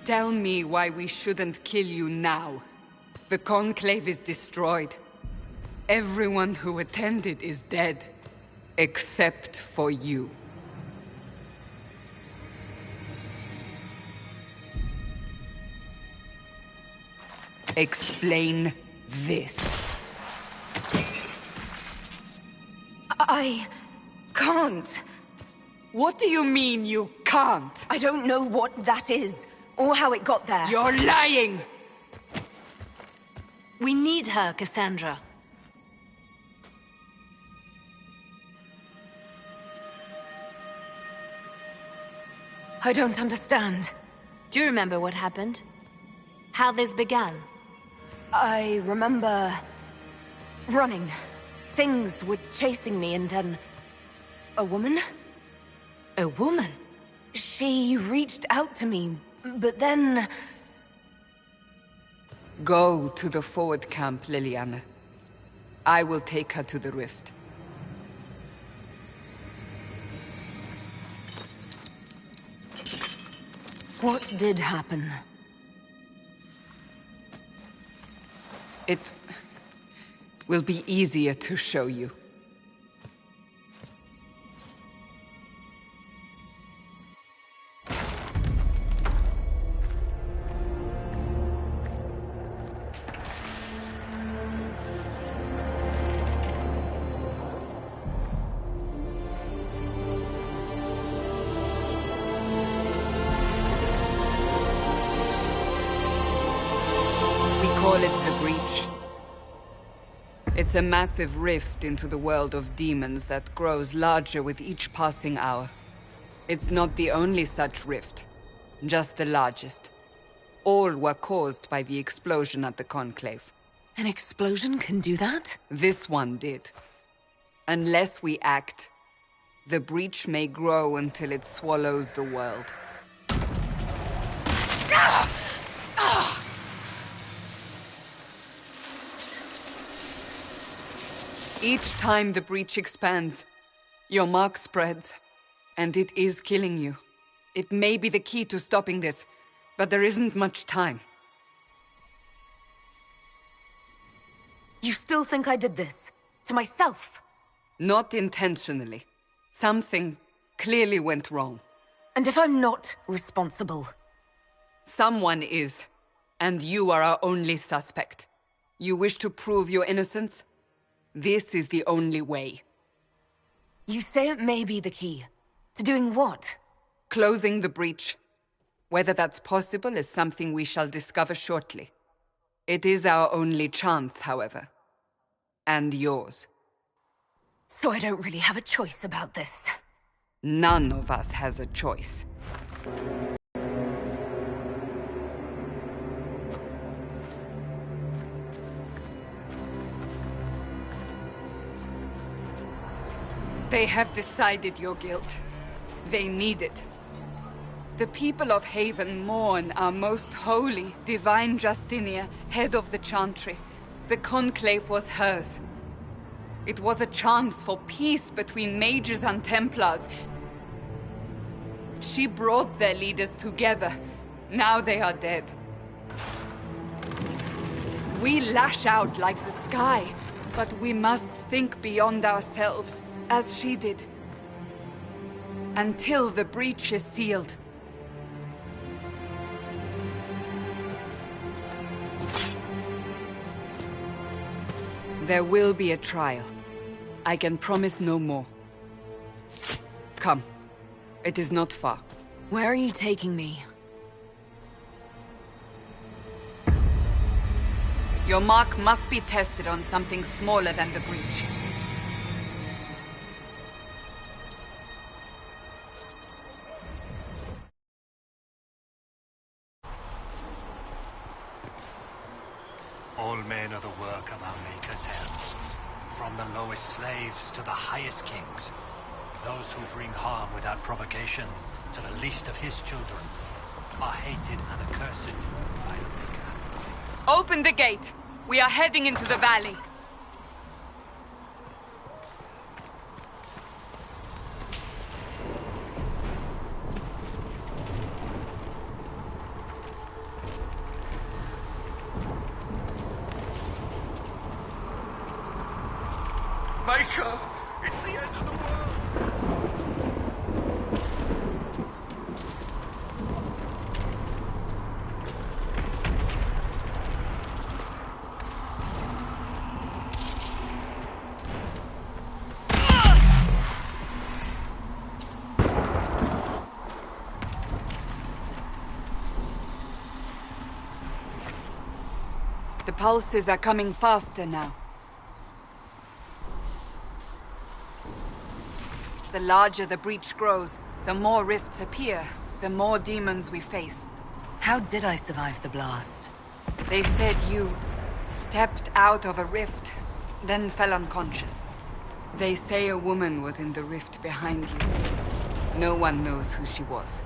Tell me why we shouldn't kill you now. The Conclave is destroyed. Everyone who attended is dead. Except for you. Explain this. I can't. What do you mean you can't? I don't know what that is, or how it got there. You're lying! We need her, Cassandra. I don't understand. Do you remember what happened? How this began? I remember... running. Things were chasing me, and then... a woman? A woman? She reached out to me, but then... Go to the forward camp, Liliana. I will take her to the rift. What did happen? It will be easier to show you. It's a massive rift into the world of demons that grows larger with each passing hour. It's not the only such rift, just the largest. All were caused by the explosion at the Conclave. An explosion can do that? This one did. Unless we act, the breach may grow until it swallows the world. Each time the breach expands, your mark spreads, and it is killing you. It may be the key to stopping this, but there isn't much time. You still think I did this? To myself? Not intentionally. Something clearly went wrong. And if I'm not responsible? Someone is, and you are our only suspect. You wish to prove your innocence? This is the only way. You say it may be the key. To doing what? Closing the breach. Whether that's possible is something we shall discover shortly. It is our only chance, however. And yours. So I don't really have a choice about this. None of us has a choice. They have decided your guilt. They need it. The people of Haven mourn our most holy, divine Justinia, head of the Chantry. The Conclave was hers. It was a chance for peace between mages and Templars. She brought their leaders together. Now they are dead. We lash out like the sky, but we must think beyond ourselves. As she did. Until the breach is sealed. There will be a trial. I can promise no more. Come. It is not far. Where are you taking me? Your mark must be tested on something smaller than the breach. All men are the work of our Maker's hands. From the lowest slaves to the highest kings. Those who bring harm without provocation to the least of his children are hated and accursed by the Maker. Open the gate! We are heading into the valley. Maker! It's the end of the world! The pulses are coming faster now. The larger the breach grows, the more rifts appear, the more demons we face. How did I survive the blast? They said you stepped out of a rift, then fell unconscious. They say a woman was in the rift behind you. No one knows who she was.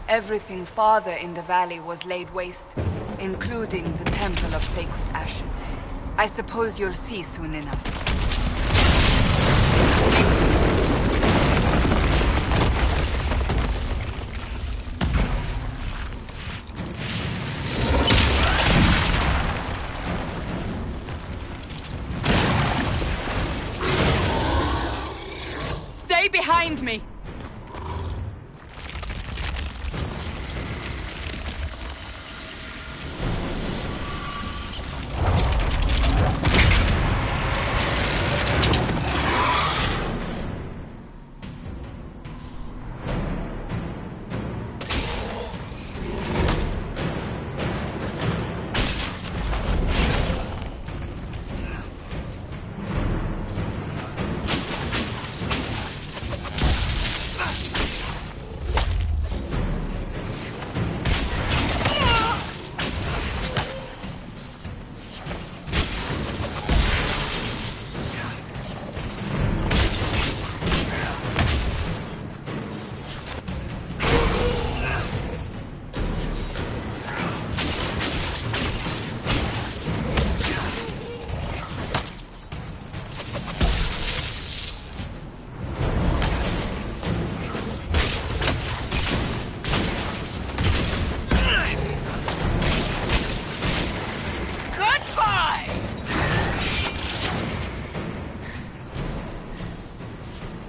Everything farther in the valley was laid waste, including the Temple of Sacred Ashes. I suppose you'll see soon enough. Stay behind me!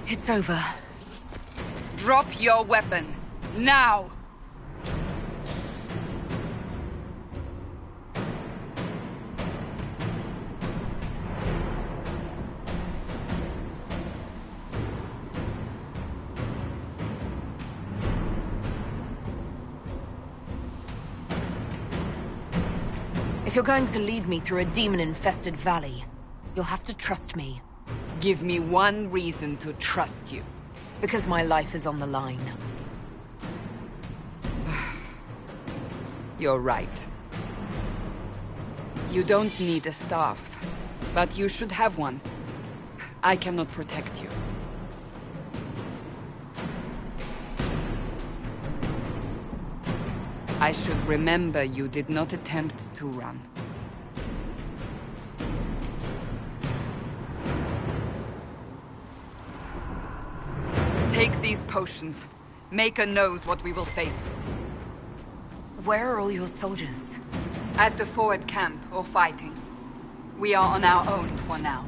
It's over. Drop your weapon. Now! If you're going to lead me through a demon-infested valley, you'll have to trust me. Give me one reason to trust you. Because my life is on the line. You're right. You don't need a staff, but you should have one. I cannot protect you. I should remember you did not attempt to run. Take these potions. Maker knows what we will face. Where are all your soldiers? At the forward camp, or fighting. We are on our own for now.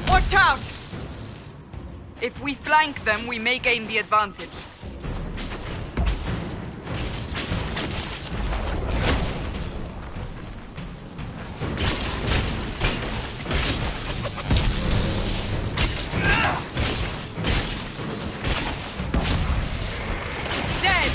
Watch out! If we flank them, we may gain the advantage. Dead!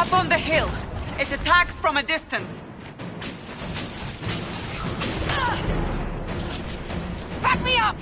Up on the hill. It attacks from a distance. Back me up!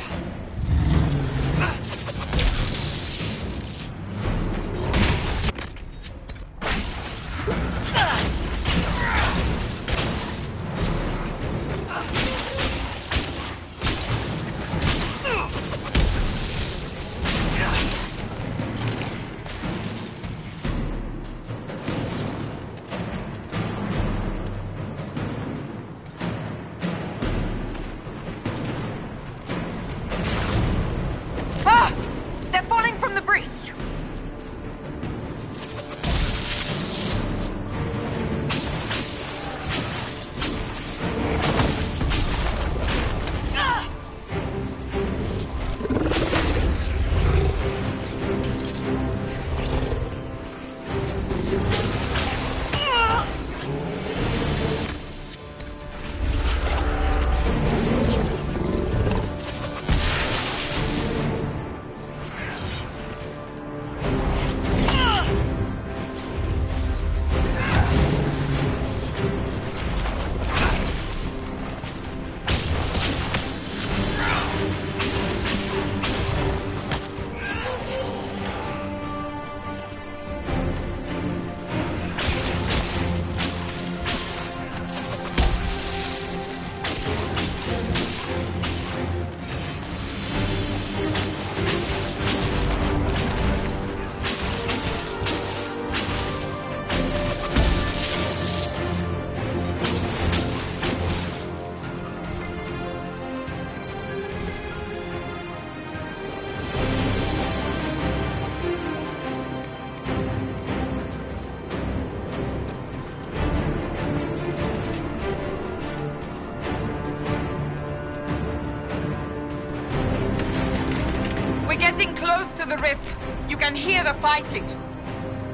Getting close to the rift. You can hear the fighting.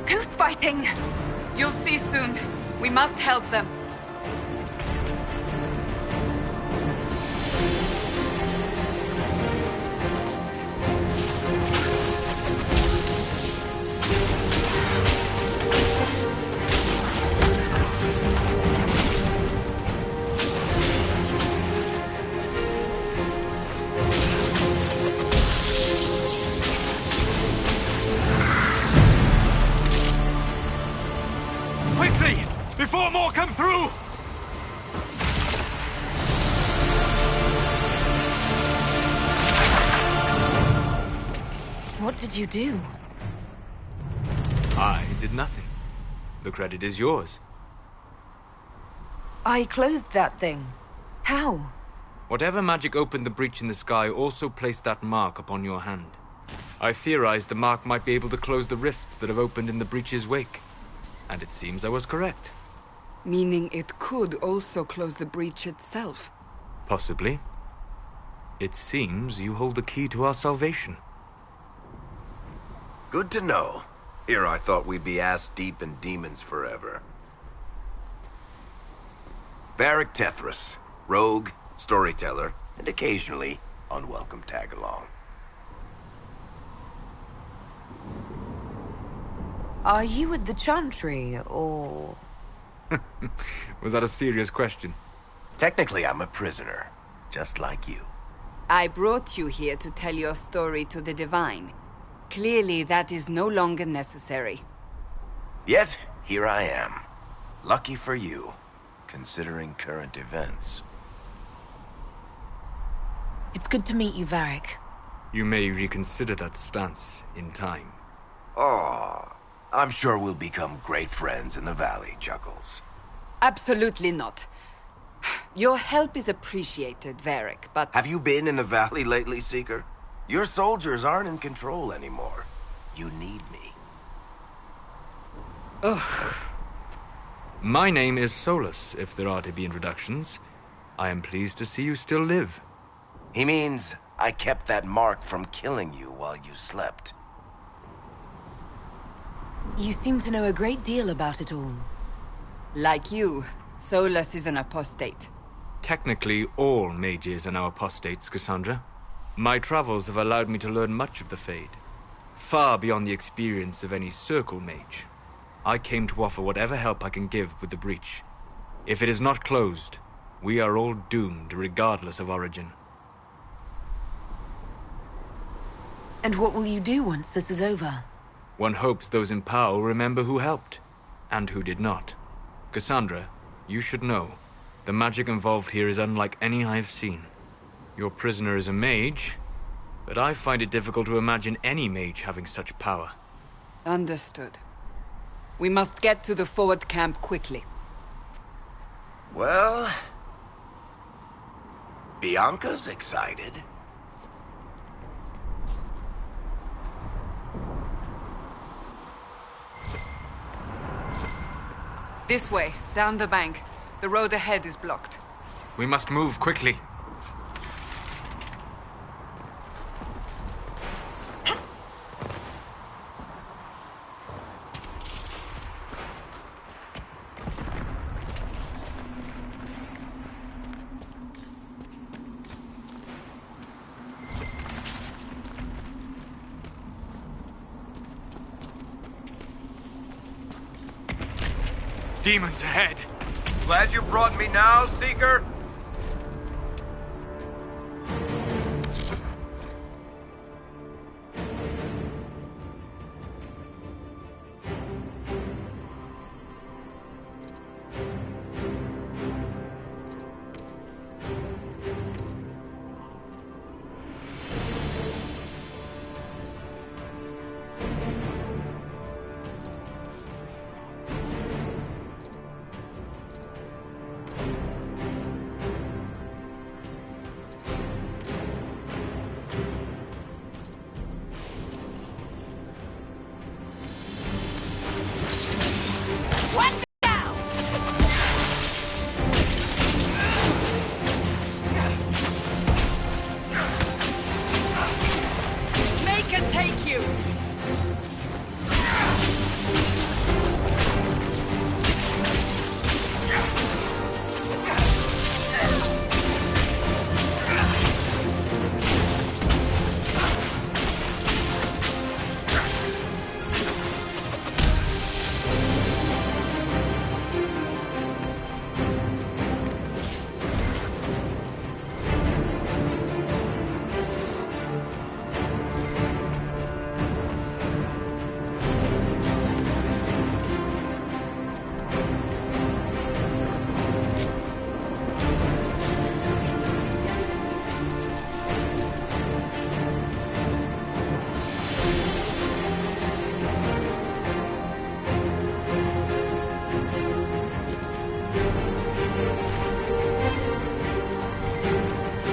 Who's fighting? You'll see soon. We must help them. Before more come through! What did you do? I did nothing. The credit is yours. I closed that thing. How? Whatever magic opened the breach in the sky also placed that mark upon your hand. I theorized the mark might be able to close the rifts that have opened in the breach's wake. And it seems I was correct. Meaning it could also close the breach itself. Possibly. It seems you hold the key to our salvation. Good to know. Here I thought we'd be ass-deep in demons forever. Varric Tethras, rogue, storyteller, and occasionally unwelcome tag-along. Are you with the Chantry, or...? Was that a serious question? Technically, I'm a prisoner, just like you. I brought you here to tell your story to the Divine. Clearly, that is no longer necessary. Yet, here I am. Lucky for you, considering current events. It's good to meet you, Varric. You may reconsider that stance in time. Oh, I'm sure we'll become great friends in the valley, Chuckles. Absolutely not. Your help is appreciated, Varric, but... Have you been in the valley lately, Seeker? Your soldiers aren't in control anymore. You need me. Ugh. My name is Solus, if there are to be introductions. I am pleased to see you still live. He means I kept that mark from killing you while you slept. You seem to know a great deal about it all. Like you, Solus is an apostate. Technically, all mages are now apostates, Cassandra. My travels have allowed me to learn much of the Fade, far beyond the experience of any circle mage. I came to offer whatever help I can give with the breach. If it is not closed, we are all doomed regardless of origin. And what will you do once this is over? One hopes those in power will remember who helped, and who did not. Cassandra, you should know, the magic involved here is unlike any I've seen. Your prisoner is a mage, but I find it difficult to imagine any mage having such power. Understood. We must get to the forward camp quickly. Well, Bianca's excited. This way, down the bank. The road ahead is blocked. We must move quickly. Demons ahead! Glad you brought me now, Seeker?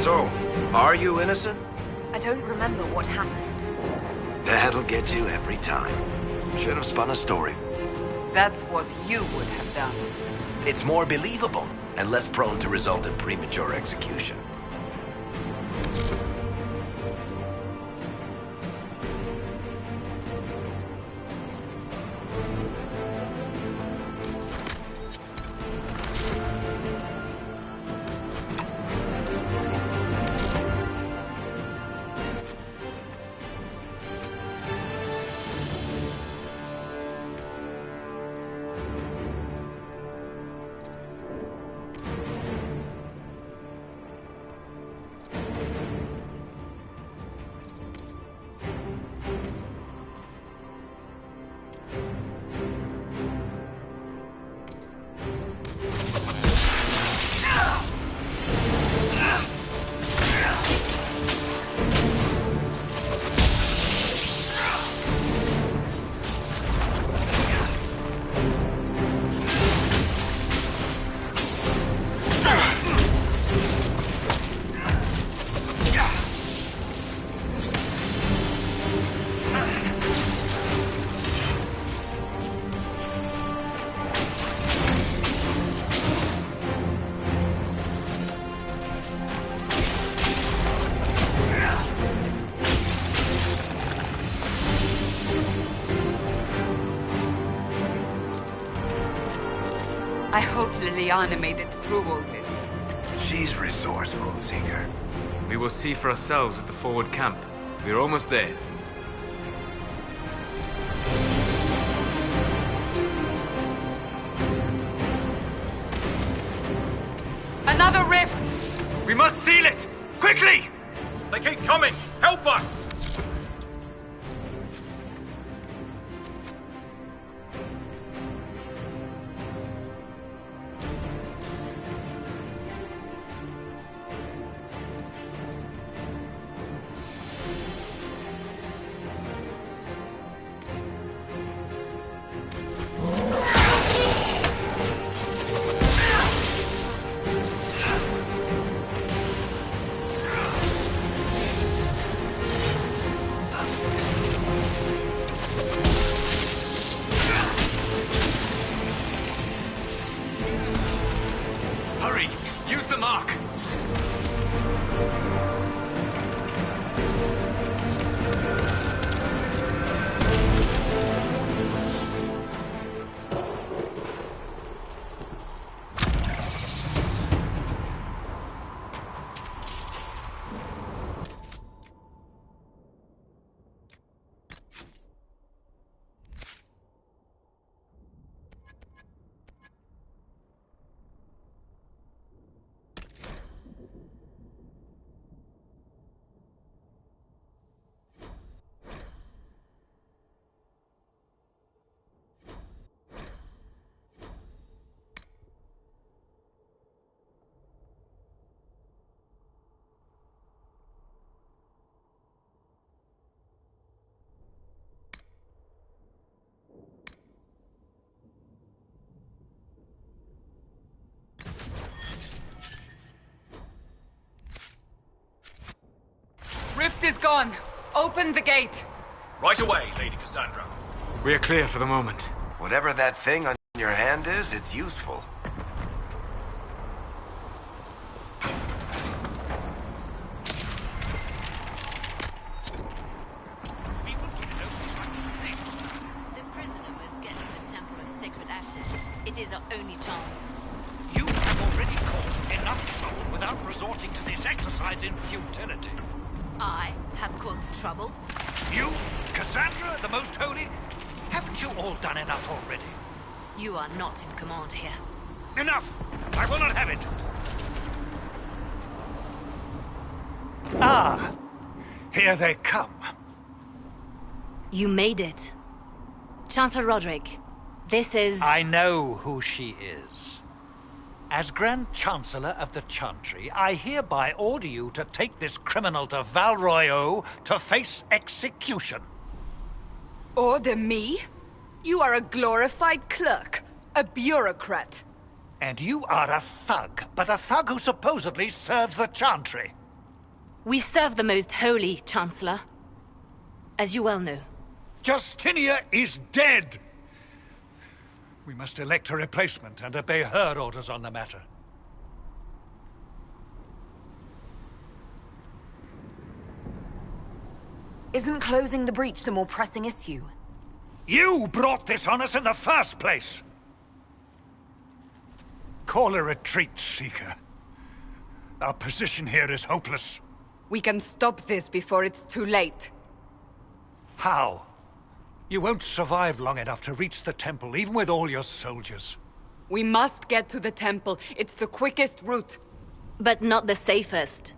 So, are you innocent? I don't remember what happened. That'll get you every time. Should have spun a story. That's what you would have done. It's more believable and less prone to result in premature execution. I hope Liliana made it through all this. She's resourceful, Seeker. We will see for ourselves at the forward camp. We're almost there. another rift! We must seal it! Quickly! They keep coming! Help us! Hurry! Use the mark! Rift is gone. Open the gate. Right away, Lady Cassandra. We are clear for the moment. Whatever that thing on your hand is, it's useful. The prisoner was getting the Temple of Sacred Ashes. It is our only chance. You have already caused enough trouble without resorting to this exercise in futility. I have caused trouble. You, Cassandra, the Most Holy? Haven't you all done enough already? You are not in command here. Enough! I will not have it! Ah! Here they come. You made it. Chancellor Roderick, this is... I know who she is. As Grand Chancellor of the Chantry, I hereby order you to take this criminal to Val Royeaux to face execution. Order me? You are a glorified clerk, a bureaucrat. And you are a thug, but a thug who supposedly serves the Chantry. We serve the Most Holy, Chancellor. As you well know. Justinia is dead! We must elect a replacement and obey her orders on the matter. Isn't closing the breach the more pressing issue? You brought this on us in the first place! Call a retreat, Seeker. Our position here is hopeless. We can stop this before it's too late. How? You won't survive long enough to reach the temple, even with all your soldiers. We must get to the temple. It's the quickest route. But not the safest.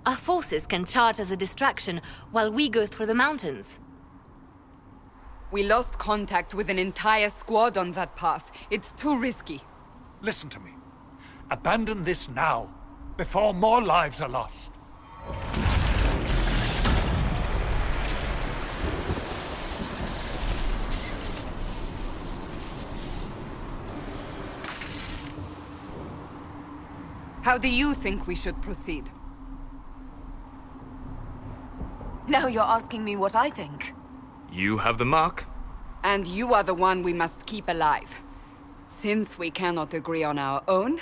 Our forces can charge as a distraction while we go through the mountains. We lost contact with an entire squad on that path. It's too risky. Listen to me. Abandon this now, before more lives are lost. How do you think we should proceed? Now you're asking me what I think. You have the mark. And you are the one we must keep alive. Since we cannot agree on our own...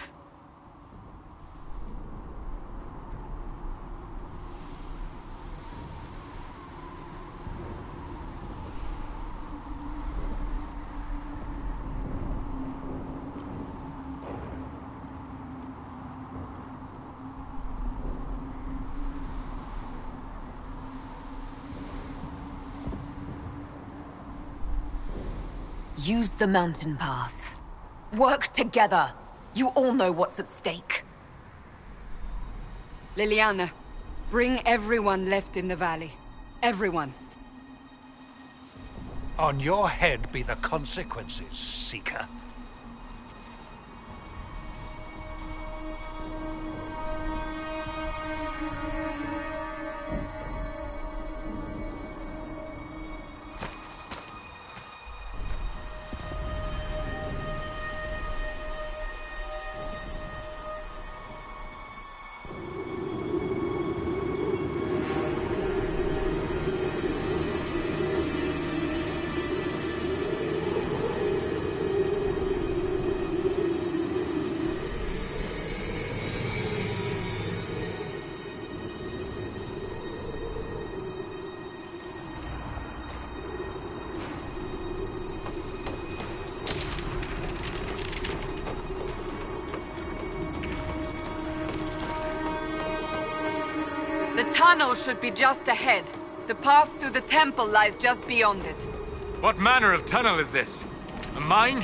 Use the mountain path. Work together. You all know what's at stake. Liliana, bring everyone left in the valley. Everyone. On your head be the consequences, Seeker. The tunnel should be just ahead. The path to the temple lies just beyond it. What manner of tunnel is this? A mine?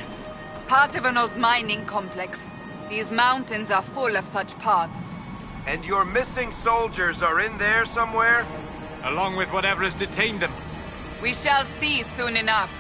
Part of an old mining complex. These mountains are full of such paths. And your missing soldiers are in there somewhere? Along with whatever has detained them. We shall see soon enough.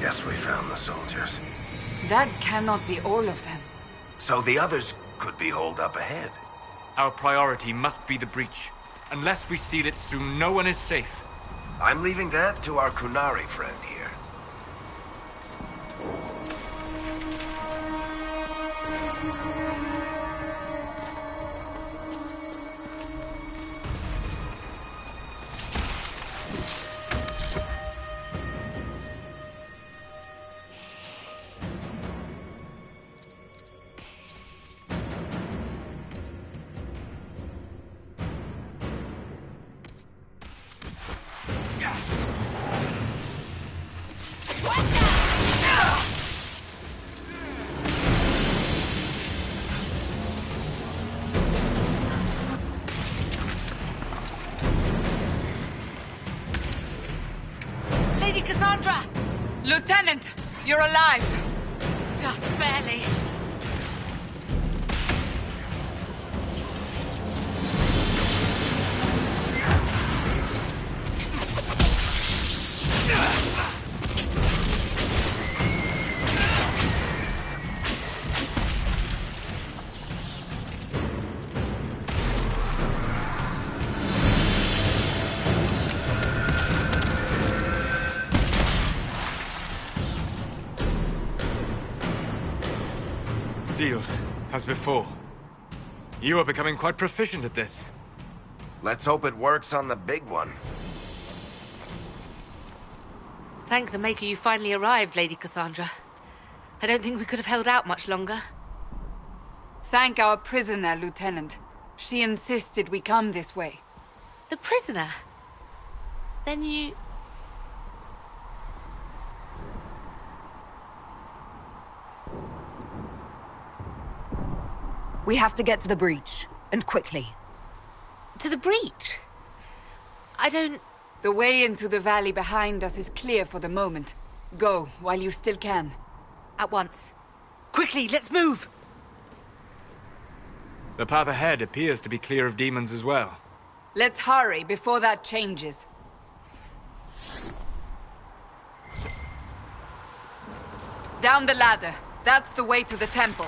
Guess we found the soldiers. That cannot be all of them. So the others could be holed up ahead. Our priority must be the breach. Unless we seal it soon, no one is safe. I'm leaving that to our qunari friend here. Lady Cassandra! Lieutenant, you're alive! Just barely. Sealed, as before. You are becoming quite proficient at this. Let's hope it works on the big one. Thank the Maker you finally arrived, Lady Cassandra. I don't think we could have held out much longer. Thank our prisoner, Lieutenant. She insisted we come this way. The prisoner? Then you... We have to get to the breach, and quickly. To the breach? I don't... The way into the valley behind us is clear for the moment. Go, while you still can. At once. Quickly, let's move! The path ahead appears to be clear of demons as well. Let's hurry before that changes. Down the ladder. That's the way to the temple.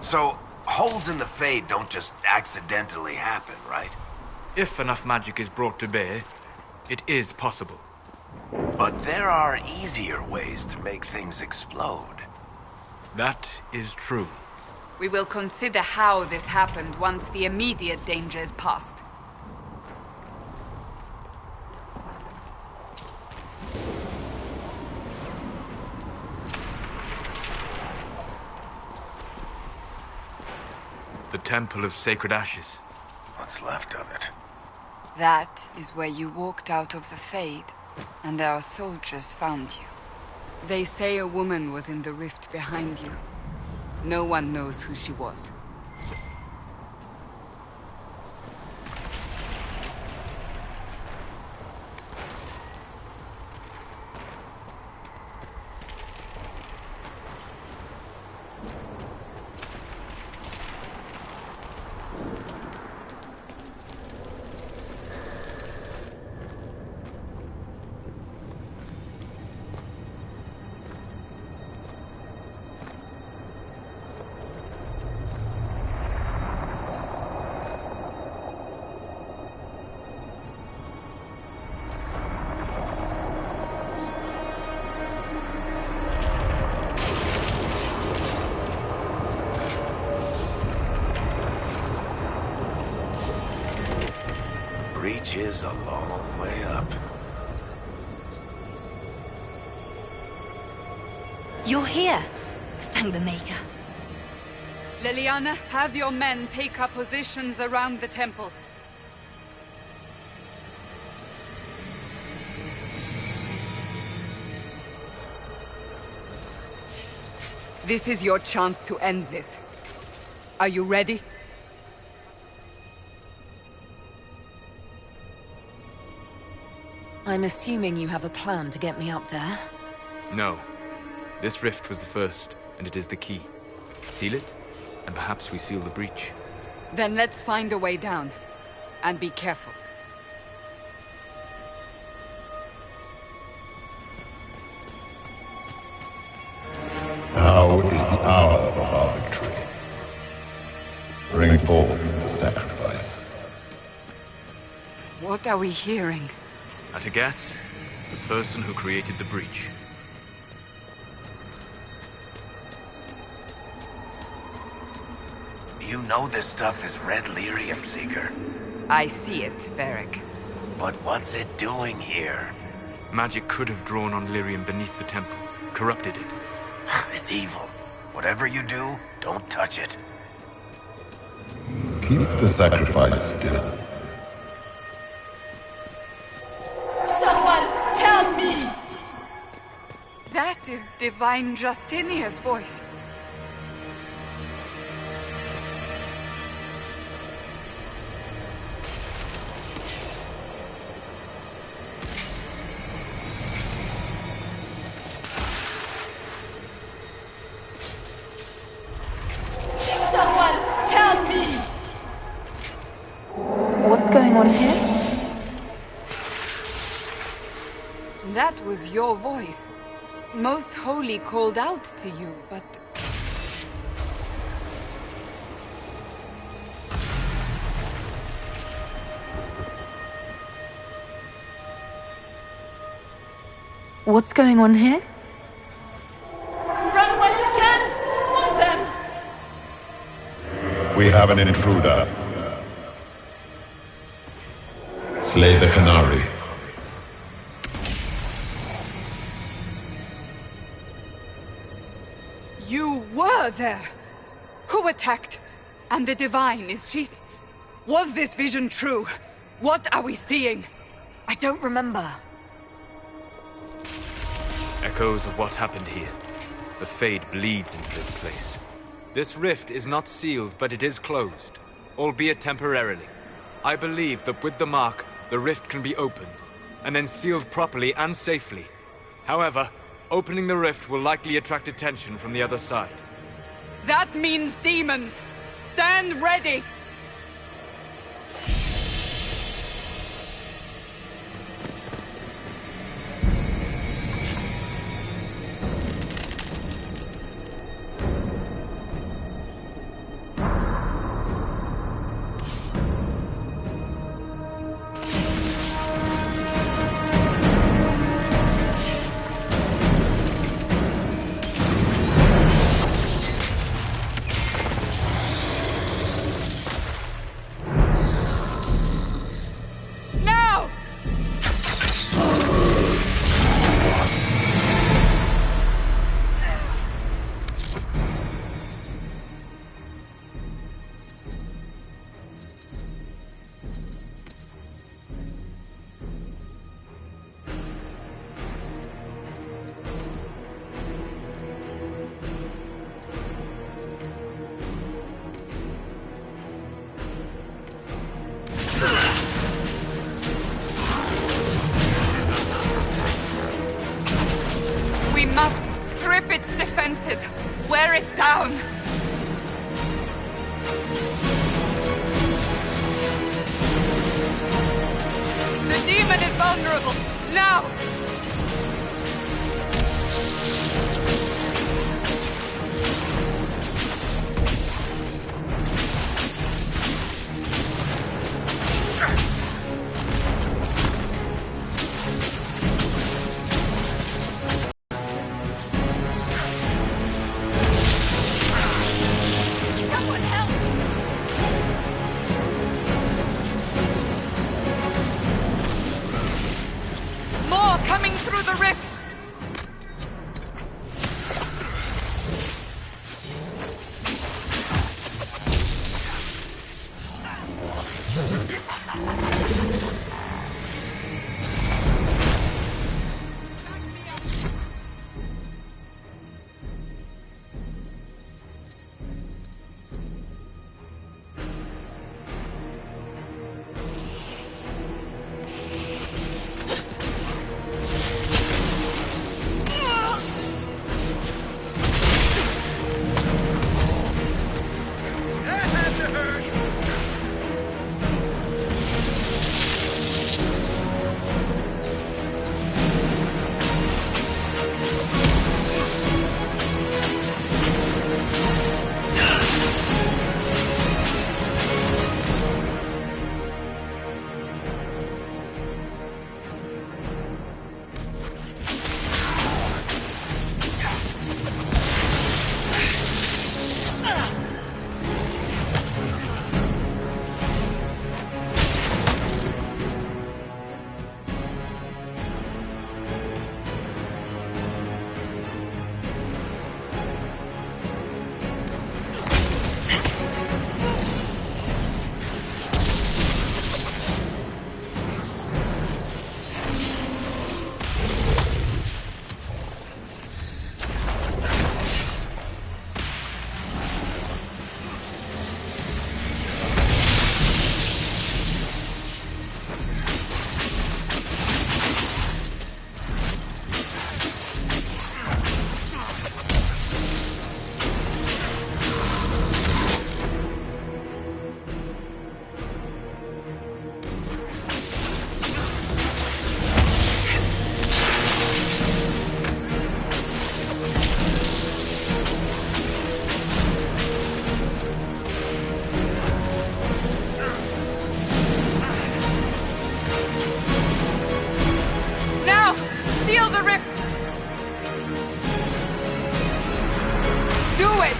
So, holes in the Fade don't just accidentally happen, right? If enough magic is brought to bear, it is possible. But there are easier ways to make things explode. That is true. We will consider how this happened once the immediate danger is past. The Temple of Sacred Ashes. What's left of it? That is where you walked out of the Fade, and our soldiers found you. They say a woman was in the rift behind you. No one knows who she was. Breach is a long way up. You're here. Thank the Maker. Leliana, have your men take up positions around the temple. This is your chance to end this. Are you ready? I'm assuming you have a plan to get me up there. No. This rift was the first, and it is the key. Seal it, and perhaps we seal the breach. Then let's find a way down. And be careful. Now is the hour of our victory. forth the sacrifice. What are we hearing? At a guess, the person who created the breach. You know this stuff is red lyrium, Seeker. I see it, Varric. But what's it doing here? Magic could have drawn on lyrium beneath the temple, corrupted it. It's evil. Whatever you do, don't touch it. Keep the sacrifice still. Someone help me! That is Divine Justinia's voice. What's going on here? That was your voice. Most Holy called out to you, but... What's going on here? Run when you can! Want them! We have an intruder. Slay the qunari. You were there! Who attacked? And the Divine, is she... Was this vision true? What are we seeing? I don't remember. Echoes of what happened here. The Fade bleeds into this place. This rift is not sealed, but it is closed, albeit temporarily. I believe that with the mark, the rift can be opened, and then sealed properly and safely. However, opening the rift will likely attract attention from the other side. That means demons! Stand ready! We must strip its defenses, wear it down. The demon is vulnerable, now! Coming Seal the rift! Do it!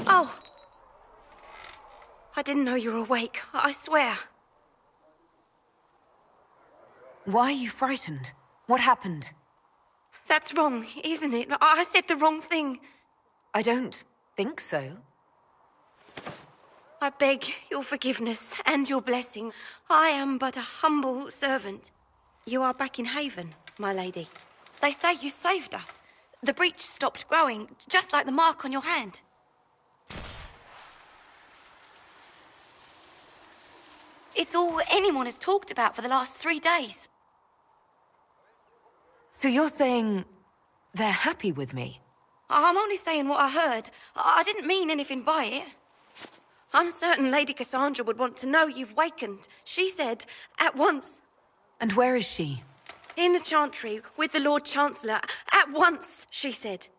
Oh! I didn't know you were awake, I swear. Why are you frightened? What happened? That's wrong, isn't it? I said the wrong thing. I don't think so. I beg your forgiveness and your blessing. I am but a humble servant. You are back in Haven, my lady. They say you saved us. The breach stopped growing, just like the mark on your hand. It's all anyone has talked about for the last 3 days. So you're saying they're happy with me? I'm only saying what I heard. I didn't mean anything by it. I'm certain Lady Cassandra would want to know you've wakened. She said, at once. And where is she? In the Chantry, with the Lord Chancellor. At once, she said.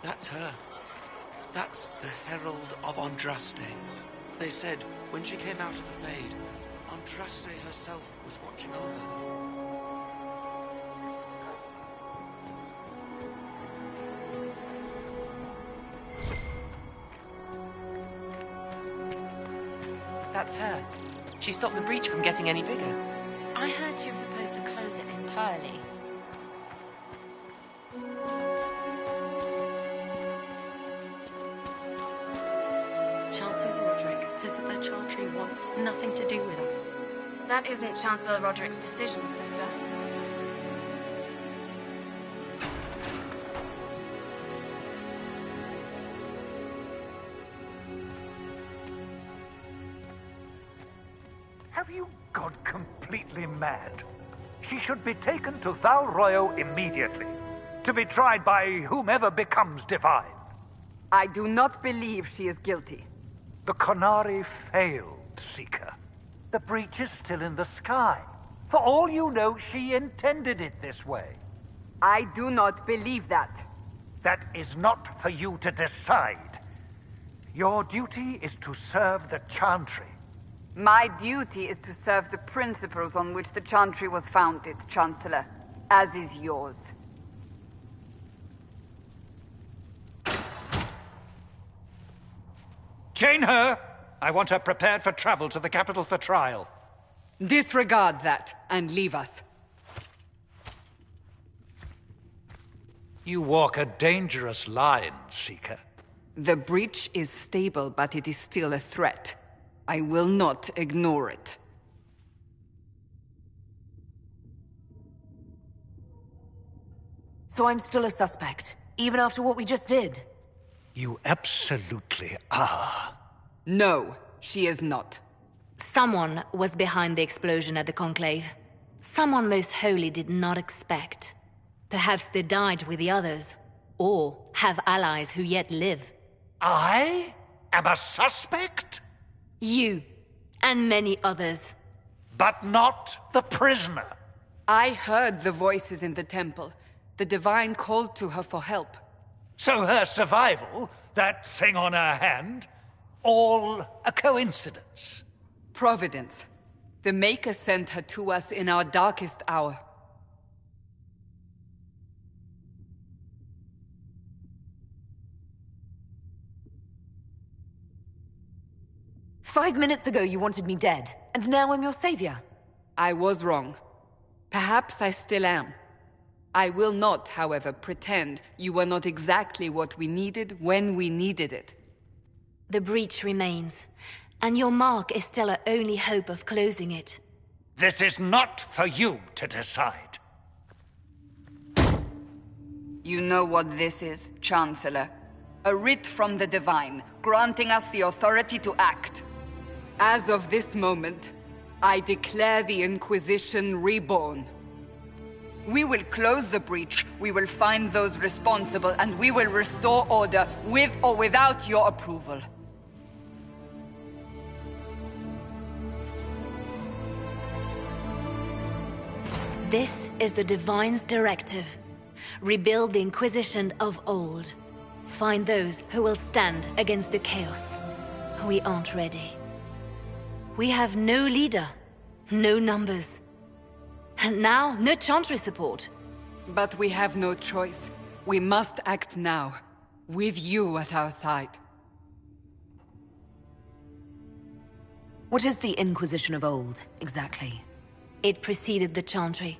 That's her. That's the Herald of Andraste. They said when she came out of the Fade, Andraste herself was watching over her. That's her. She stopped the breach from getting any bigger. I heard she was supposed to close it entirely. Chancellor Roderick says that the Chantry wants nothing to do with us. That isn't Chancellor Roderick's decision, sister. Have you gone completely mad? She should be taken to Val Royo immediately, to be tried by whomever becomes divine. I do not believe she is guilty. The qunari failed, Seeker. The breach is still in the sky. For all you know, she intended it this way. I do not believe that. That is not for you to decide. Your duty is to serve the Chantry. My duty is to serve the principles on which the Chantry was founded, Chancellor, as is yours. Chain her! I want her prepared for travel to the capital for trial. Disregard that, and leave us. You walk a dangerous line, Seeker. The breach is stable, but it is still a threat. I will not ignore it. So I'm still a suspect, even after what we just did? You absolutely are. No, she is not. Someone was behind the explosion at the Conclave. Someone most holy did not expect. Perhaps they died with the others, or have allies who yet live. I am a suspect? You, and many others. But not the prisoner. I heard the voices in the temple. The Divine called to her for help. So her survival, that thing on her hand, all a coincidence? Providence. The Maker sent her to us in our darkest hour. "5 minutes ago you wanted me dead, and now I'm your savior." I was wrong. Perhaps I still am. I will not, however, pretend you were not exactly what we needed when we needed it. The breach remains, and your mark is still our only hope of closing it. This is not for you to decide. You know what this is, Chancellor. A writ from the Divine, granting us the authority to act. As of this moment, I declare the Inquisition reborn. We will close the breach, we will find those responsible, and we will restore order with or without your approval. This is the Divine's directive. Rebuild the Inquisition of old. Find those who will stand against the chaos. We aren't ready. We have no leader, no numbers. And now, no Chantry support. But we have no choice. We must act now, with you at our side. What is the Inquisition of old, exactly? It preceded the Chantry.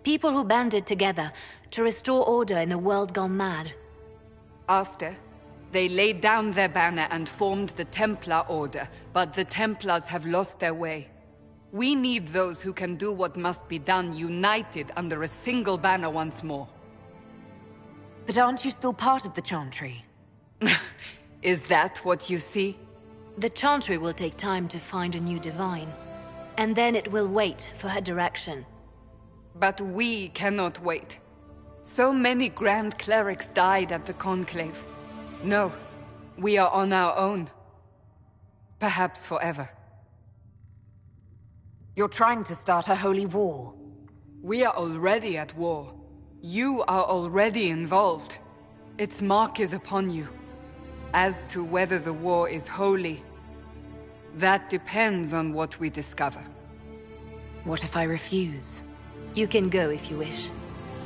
People who banded together to restore order in a world gone mad. After, they laid down their banner and formed the Templar Order, but the Templars have lost their way. We need those who can do what must be done, united under a single banner once more. But aren't you still part of the Chantry? Is that what you see? The Chantry will take time to find a new Divine. And then it will wait for her direction. But we cannot wait. So many Grand Clerics died at the Conclave. No, we are on our own. Perhaps forever. You're trying to start a holy war. We are already at war. You are already involved. Its mark is upon you. As to whether the war is holy, that depends on what we discover. What if I refuse? You can go if you wish.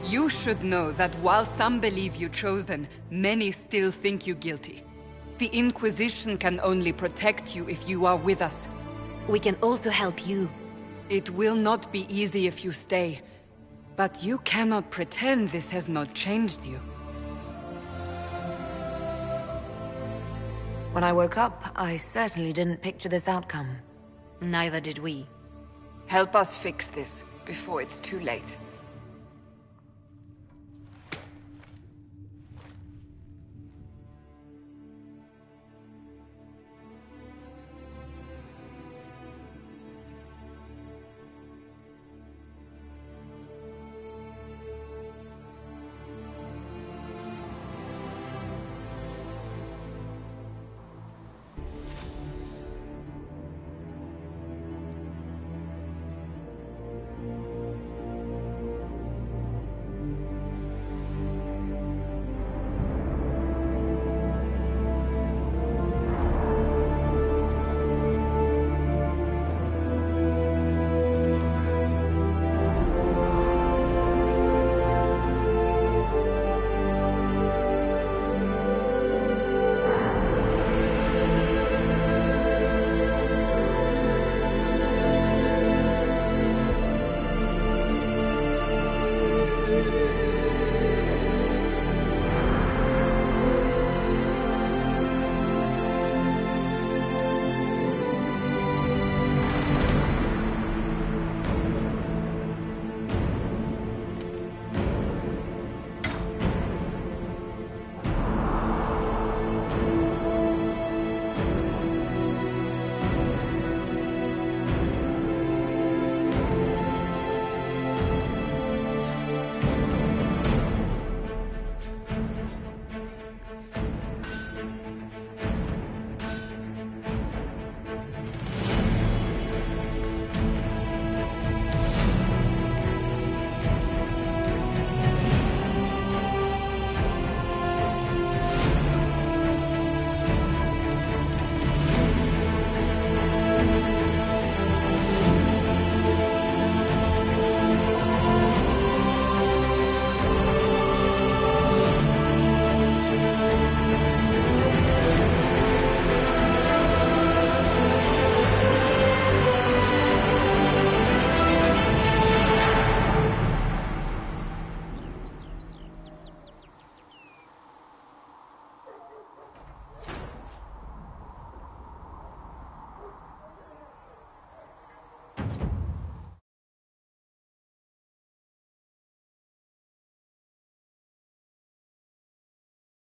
You should know that while some believe you chosen, many still think you guilty. The Inquisition can only protect you if you are with us. We can also help you. It will not be easy if you stay, but you cannot pretend this has not changed you. When I woke up, I certainly didn't picture this outcome. Neither did we. Help us fix this before it's too late.